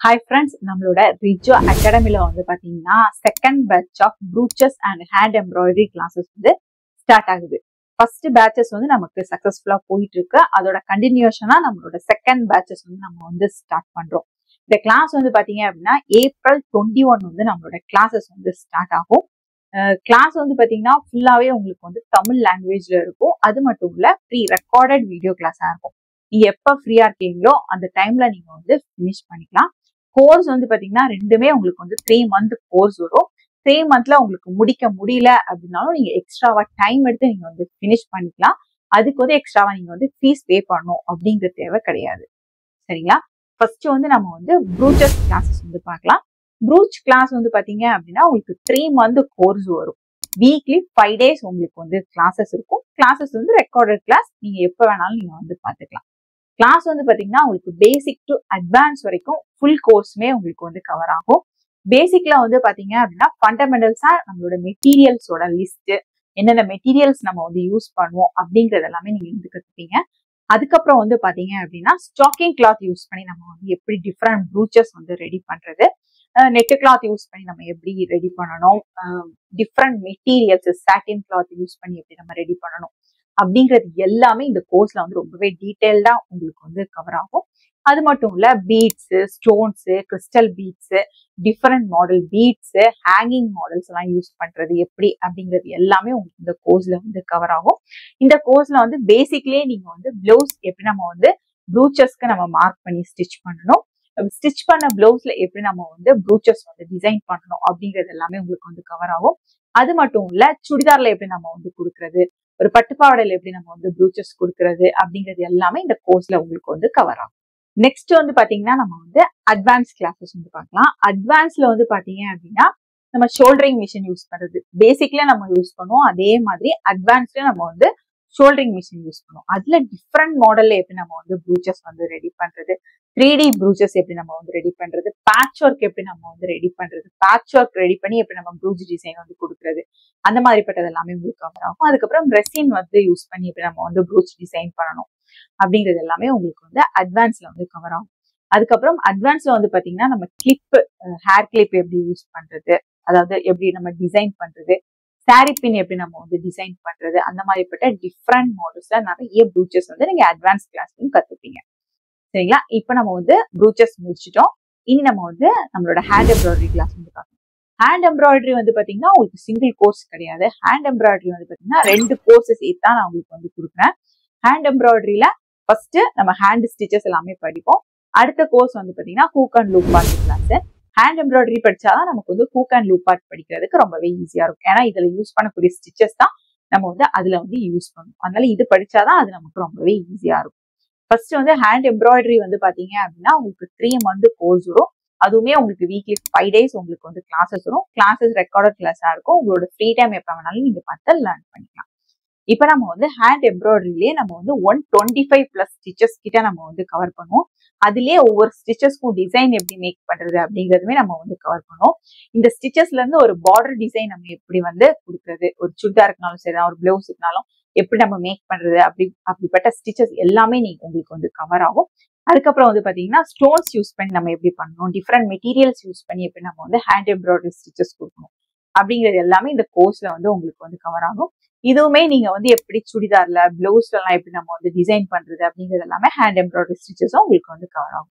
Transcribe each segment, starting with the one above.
Hi friends, நம்மளோட ரிஜோ அகாடமில வந்து பாத்தீங்கன்னா second batch of brooches and hand embroidery classes வந்து ஸ்டார்ட் ஆகுது. ஃபர்ஸ்ட் பேட்சஸ் வந்து நமக்கு சக்சஸ்ஃபுல்லா போயிட்டு இருக்கு. அதோட கண்டினியூஷனா நம்மளோட செகண்ட் பேட்சஸ் வந்து நம்ம வந்து ஸ்டார்ட் பண்றோம். இந்த கிளாஸ் வந்து பாத்தீங்க அப்படின்னா April 21 வந்து நம்மளோட கிளாஸஸ் வந்து ஸ்டார்ட் ஆகும். கிளாஸ் வந்து பாத்தீங்கன்னா ஃபுல்லாவே உங்களுக்கு வந்து தமிழ் லாங்குவேஜ்ல இருக்கும். அது மட்டும் இல்ல ப்ரீ ரெக்கார்டட் வீடியோ கிளாஸா இருக்கும். நீங்க எப்ப ஃப்ரீயா இருக்கீங்களோ அந்த டைம்ல நீங்க வந்து ஃபினிஷ் பண்ணிக்கலாம். கோர்ஸ் வந்து பாத்தீங்கன்னா ரெண்டுமே உங்களுக்கு வந்து 3 month கோர்ஸ் வரும். 3 monthல உங்களுக்கு முடிக்க முடியல அப்படின்னாலும் நீங்க எக்ஸ்ட்ராவா டைம் எடுத்து நீங்க வந்து ஃபினிஷ் பண்ணிக்கலாம். அதுக்கு வந்து எக்ஸ்ட்ராவா நீங்க வந்து ஃபீஸ் பே பண்ணணும் அப்படிங்கிற தேவை கிடையாது. சரிங்களா? ஃபர்ஸ்ட் வந்து நம்ம வந்து ப்ரூச்சஸ் கிளாஸஸ் வந்து பார்க்கலாம். ப்ரூச் கிளாஸ் வந்து பாத்தீங்க அப்படின்னா உங்களுக்கு 3 month கோர்ஸ் வரும். வீக்லி 5 days உங்களுக்கு வந்து கிளாஸஸ் இருக்கும். கிளாஸஸ் வந்து ரெக்கார்டட் கிளாஸ், நீங்க எப்ப வேணாலும் நீங்க வந்து பாத்துக்கலாம். கிளாஸ் வந்து பாத்தீங்கன்னா உங்களுக்கு பேசிக் டு அட்வான்ஸ் வரைக்கும் ஃபுல் கோர்ஸுமே உங்களுக்கு வந்து கவர் ஆகும். பேசிக்ல வந்து பாத்தீங்க அப்படின்னா ஃபண்டமெண்டல்ஸா நம்மளோட மெட்டீரியல்ஸோட லிஸ்ட், என்னென்ன மெட்டீரியல்ஸ் நம்ம வந்து யூஸ் பண்ணுவோம் அப்படிங்கறது எல்லாமே நீங்க வந்து கத்துப்பீங்க. அதுக்கப்புறம் வந்து பாத்தீங்க அப்படின்னா ஸ்டாக்கிங் கிளாத் யூஸ் பண்ணி நம்ம வந்து எப்படி டிஃப்ரெண்ட் ப்ரூச்சஸ் வந்து ரெடி பண்றது, நெட் கிளாத் யூஸ் பண்ணி நம்ம எப்படி ரெடி பண்ணணும், டிஃப்ரெண்ட் மெட்டீரியல்ஸ் சாட்டின் கிளாத் யூஸ் பண்ணி எப்படி நம்ம ரெடி பண்ணணும் அப்படிங்கிறது எல்லாமே இந்த கோர்ஸ்ல வந்து ரொம்பவே டீடைல்டா உங்களுக்கு வந்து கவர் ஆகும். அது மட்டும் இல்ல beads, stones, crystal beads, different model beads, hanging models எல்லாம் யூஸ் பண்றது எப்படி அப்படிங்கிறது எல்லாமே உங்களுக்கு இந்த கோர்ஸ்ல வந்து கவர் ஆகும். இந்த கோர்ஸ்ல வந்து பேசிக்லயே நீங்க வந்து பிளவுஸ் எப்படி நம்ம வந்து ப்ரூச்சஸ்க்கு நம்ம மார்க் பண்ணி ஸ்டிச் பண்ணணும், ஸ்டிச் பண்ண பிளவுஸ்ல எப்படி நம்ம வந்து ப்ரூச்சஸ் வந்து டிசைன் பண்ணணும் அப்படிங்கிறது எல்லாமே உங்களுக்கு வந்து கவர் ஆகும். அது மட்டும் இல்ல சுடிதார்ல எப்படி நம்ம வந்து கொடுக்கறது, ஒரு பட்டுப்பாவடையில எப்படி நம்ம வந்து ப்ரூச்சஸ் கொடுக்கறது அப்படிங்கிறது எல்லாமே இந்த கோர்ஸ்ல உங்களுக்கு வந்து கவர் ஆகும். நெக்ஸ்ட் வந்து பாத்தீங்கன்னா நம்ம வந்து அட்வான்ஸ் கிளாஸஸ் வந்து பார்க்கலாம். அட்வான்ஸ்ல வந்து பாத்தீங்க அப்படின்னா நம்ம ஷோல்டரிங் மிஷின் யூஸ் பண்றது பேசிக்ல நம்ம யூஸ் பண்ணுவோம். அதே மாதிரி அட்வான்ஸ்ல நம்ம வந்து ஷோல்டரிங் மிஷின் யூஸ் பண்ணுவோம். அதுல டிஃப்ரெண்ட் மாடல்ல எப்படி நம்ம வந்து ப்ரூச்சஸ் வந்து ரெடி பண்றது, 3D ப்ரூச்சஸ் எப்படி நம்ம வந்து ரெடி பண்றது, பேட்ச் ஒர்க் எப்படி நம்ம வந்து ரெடி பண்றது, பேட்ச் ஒர்க் ரெடி பண்ணி எப்படி நம்ம ப்ரூச் டிசைன் வந்து கொடுக்கறது, அந்த மாதிரிப்பட்டது எல்லாமே உங்களுக்கு கவர் ஆகும். அதுக்கப்புறம் ரெசின் வந்து யூஸ் பண்ணி எப்படி நம்ம வந்து ப்ரூச் டிசைன் பண்ணணும் அப்படிங்கிறது எல்லாமே உங்களுக்கு வந்து அட்வான்ஸ்ல வந்து கவர் ஆகும். அதுக்கப்புறம் அட்வான்ஸ்ல வந்து பாத்தீங்கன்னா நம்ம கிளிப், ஹேர் கிளிப் எப்படி யூஸ் பண்றது, அதாவது எப்படி நம்ம டிசைன் பண்றது, சாரி பின் எப்படி நம்ம வந்து டிசைன் பண்றது, அந்த மாதிரிப்பட்ட டிஃப்ரெண்ட் மாடல்ஸ்ல நிறைய ப்ரூச்சஸ் வந்து நீங்க அட்வான்ஸ் கிளாஸ்லயும் கத்துப்பீங்க. சரிங்களா? இப்ப நம்ம வந்து ப்ரூச்சஸ் முடிச்சிட்டோம். இனி நம்ம வந்து நம்மளோட ஹேண்ட் எம்ப்ராய்டரி கிளாஸ் வந்து பார்க்கணும். ஹேண்ட் எம்ப்ராய்டரி வந்து பாத்தீங்கன்னா உங்களுக்கு சிங்கிள் கோர்ஸ் கிடையாது. ஹேண்ட் எம்ப்ராய்டரி வந்து பாத்தீங்கன்னா 2 கோர்சஸ் தான் நான் உங்களுக்கு வந்து கொடுக்குறேன். ஹேண்ட் எம்ப்ராய்டரியில ஃபர்ஸ்ட் நம்ம ஹேண்ட் ஸ்டிச்சஸ் எல்லாமே படிப்போம். அடுத்த கோர்ஸ் வந்து பாத்தீங்கன்னா hook and loop part class. Hand embroidery படிச்சாதான் நமக்கு வந்து ஹூக் அண்ட் லூப் பார்ட் படிக்கிறதுக்கு ரொம்பவே ஈஸியா இருக்கும். ஏன்னா இதுல யூஸ் பண்ணக்கூடிய ஸ்டிச்சஸ் தான் நம்ம வந்து அதுல வந்து யூஸ் பண்ணுவோம். அதனால இது படிச்சாதான் அது நமக்கு ரொம்பவே ஈஸியா இருக்கும். ஃபர்ஸ்ட் வந்து ஹேண்ட் எம்ப்ராய்டரி வந்து பாத்தீங்க அப்படின்னா உங்களுக்கு 3 month கோர்ஸ் வரும். அதுவுமே உங்களுக்கு வீக்லி 5 days உங்களுக்கு வந்து கிளாஸஸ் வரும். கிளாஸஸ் ரெக்கார்டட் கிளாஸா இருக்கும். உங்களோட ஃப்ரீ டைம் எப்ப வேணாலும் நீங்க பார்த்து லேர்ன் பண்ணிக்கலாம். இப்ப நம்ம வந்து ஹேண்ட் எம்ப்ராய்டரிலேயே நம்ம வந்து 125+ ஸ்டிச்சஸ் கிட்ட நம்ம வந்து கவர் பண்ணுவோம். அதுலயே ஒவ்வொரு ஸ்டிச்சஸ்க்கும் டிசைன் எப்படி மேக் பண்றது அப்படிங்கறதுமே நம்ம வந்து கவர் பண்ணுவோம். இந்த ஸ்டிச்சஸ்ல இருந்து ஒரு பார்டர் டிசைன் நம்ம எப்படி வந்து கொடுக்கறது, ஒரு சுடிதாருக்குனாலும் சரி, ஒரு பிளவுஸுக்குனாலும் எப்படி நம்ம மேக் பண்றது, அப்படிப்பட்ட ஸ்டிச்சஸ் எல்லாமே நீங்க உங்களுக்கு வந்து கவர் ஆகும். அதுக்கப்புறம் வந்து பாத்தீங்கன்னா ஸ்டோன்ஸ் யூஸ் பண்ணி நம்ம எப்படி பண்ணணும், டிஃப்ரெண்ட் மெட்டீரியல்ஸ் யூஸ் பண்ணி எப்படி நம்ம வந்து ஹேண்ட் எம்ப்ராய்டரி ஸ்டிச்சஸ் கொடுக்கணும் அப்படிங்கிறது எல்லாமே இந்த கோர்ஸ்ல வந்து உங்களுக்கு வந்து கவர் ஆகும். இதுவுமே நீங்க வந்து எப்படி சுடிதார்ல பிளவுஸ்ல எல்லாம் எப்படி நம்ம வந்து டிசைன் பண்றது அப்படிங்கிறது எல்லாமே ஹேண்ட் எம்ப்ராய்டரி ஸ்டிச்சஸும் உங்களுக்கு வந்து கவர் ஆகும்.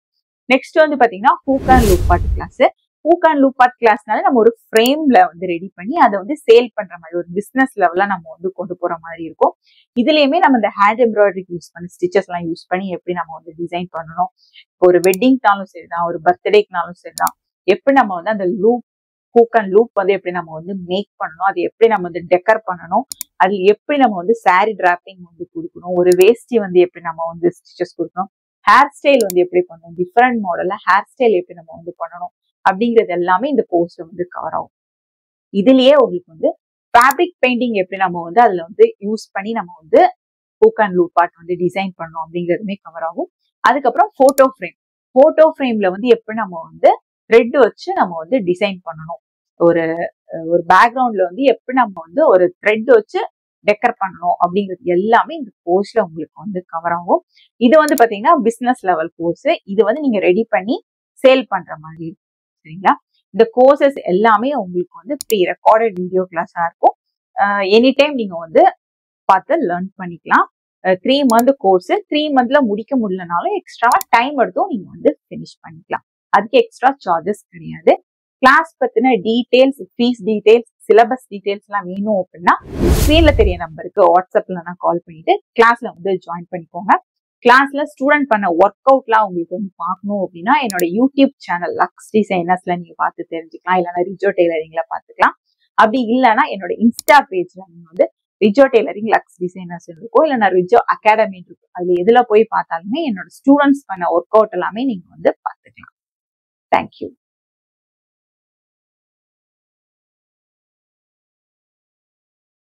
நெக்ஸ்ட் வந்து பாத்தீங்கன்னா hook and loop part class. Hook and loop part கிளாஸ்னால நம்ம ஒரு ஃப்ரேம்ல வந்து ரெடி பண்ணி அதை வந்து சேல் பண்ற மாதிரி ஒரு பிசினஸ் லெவல்ல நம்ம வந்து கொண்டு போற மாதிரி இருக்கும். இதுலயுமே நம்ம இந்த ஹேண்ட் எம்ப்ராய்டரி யூஸ் பண்ணி ஸ்டிச்சஸ் எல்லாம் யூஸ் பண்ணி எப்படி நம்ம வந்து டிசைன் பண்ணணும், ஒரு வெட்டிங்னாலும் சரிதான், ஒரு பர்த்டேக்குனாலும் சரிதான், எப்படி நம்ம வந்து அந்த லூப் ஹூக் அண்ட் லூப் வந்து எப்படி நம்ம வந்து மேக் பண்ணணும், அது எப்படி நம்ம வந்து டெக்கர் பண்ணணும், அது எப்படி நம்ம வந்து சாரி டிராப்பிங் வந்து கொடுக்கணும், ஒரு வேஷ்டி வந்து எப்படி நம்ம வந்து ஸ்டிச்சஸ் கொடுக்கணும், ஹேர் ஸ்டைல் வந்து எப்படி பண்ணணும், டிஃப்ரெண்ட் மாடல்ல ஹேர் ஸ்டைல் எப்படி நம்ம வந்து பண்ணணும் அப்படிங்கிறது எல்லாமே இந்த கோர்ஸ்ல வந்து கவர் ஆகும். இதுலயே உங்களுக்கு வந்து ஃபேப்ரிக் பெயிண்டிங் எப்படி நம்ம வந்து அதுல வந்து யூஸ் பண்ணி நம்ம வந்து ஹூக் அண்ட் லூப் பார்ட் வந்து டிசைன் பண்ணணும் அப்படிங்கிறதுமே கவர் ஆகும். அதுக்கப்புறம் போட்டோ ஃப்ரேம்ல வந்து எப்படி நம்ம வந்து த்ரெட் வச்சு நம்ம வந்து டிசைன் பண்ணணும், ஒரு பேக்ரவுண்ட்ல வந்து எப்படி நம்ம வந்து ஒரு த்ரெட் வச்சு டெக்கர் பண்ணணும் அப்படிங்கிறது எல்லாமே இந்த கோர்ஸ்ல உங்களுக்கு வந்து கவர் ஆகும். இது வந்து பாத்தீங்கன்னா பிசினஸ் லெவல் கோர்ஸ். இது வந்து நீங்க ரெடி பண்ணி சேல் பண்ற மாதிரி இருக்கும். சரிங்களா? இந்த கோர்சஸ் எல்லாமே உங்களுக்கு வந்து ப்ரீ ரெக்கார்டட் வீடியோ கிளாஸா இருக்கும். எனி டைம் நீங்க வந்து பார்த்து லேர்ன் பண்ணிக்கலாம். 3 மந்த் கோர்ஸ் 3 மந்த்ல முடிக்க முடியலனாலும் எக்ஸ்ட்ராவா டைம் எடுத்தும் நீங்க வந்து ஃபினிஷ் பண்ணிக்கலாம். அதுக்கு எக்ஸ்ட்ரா சார்ஜஸ் கிடையாது. கிளாஸ் பத்தின details, fees details, syllabus details எல்லாம் வேணும் அப்படின்னா ஸ்கிரீன்ல தெரிய நம்பருக்கு வாட்ஸ்அப்ல நான் கால் பண்ணிட்டு கிளாஸ்ல வந்து ஜாயின் பண்ணிக்கோங்க. கிளாஸ்ல ஸ்டூடெண்ட் பண்ண ஒர்க் அவுட்லாம் உங்களுக்கு வந்து பார்க்கணும் அப்படின்னா என்னோட யூடியூப் சேனல் லக்ஸ் டிசைனர்ஸ்ல நீங்க பார்த்து தெரிஞ்சுக்கலாம். இல்லைன்னா ரிஜோ டெய்லரிங்ல பார்த்துக்கலாம். அப்படி இல்லைன்னா என்னோட இன்ஸ்டா பேஜ்ல நீங்க வந்து ரிஜோ டெய்லரிங் லக்ஸ் டிசைனர்ஸ் இருக்கும், இல்லைன்னா ரிஜோ அகாடமி இருக்கும். அதுல எதுல போய் பார்த்தாலுமே என்னோட ஸ்டூடெண்ட்ஸ் பண்ண ஒர்க் அவுட் எல்லாமே நீங்க வந்து பார்த்துக்கலாம். தேங்க்யூ.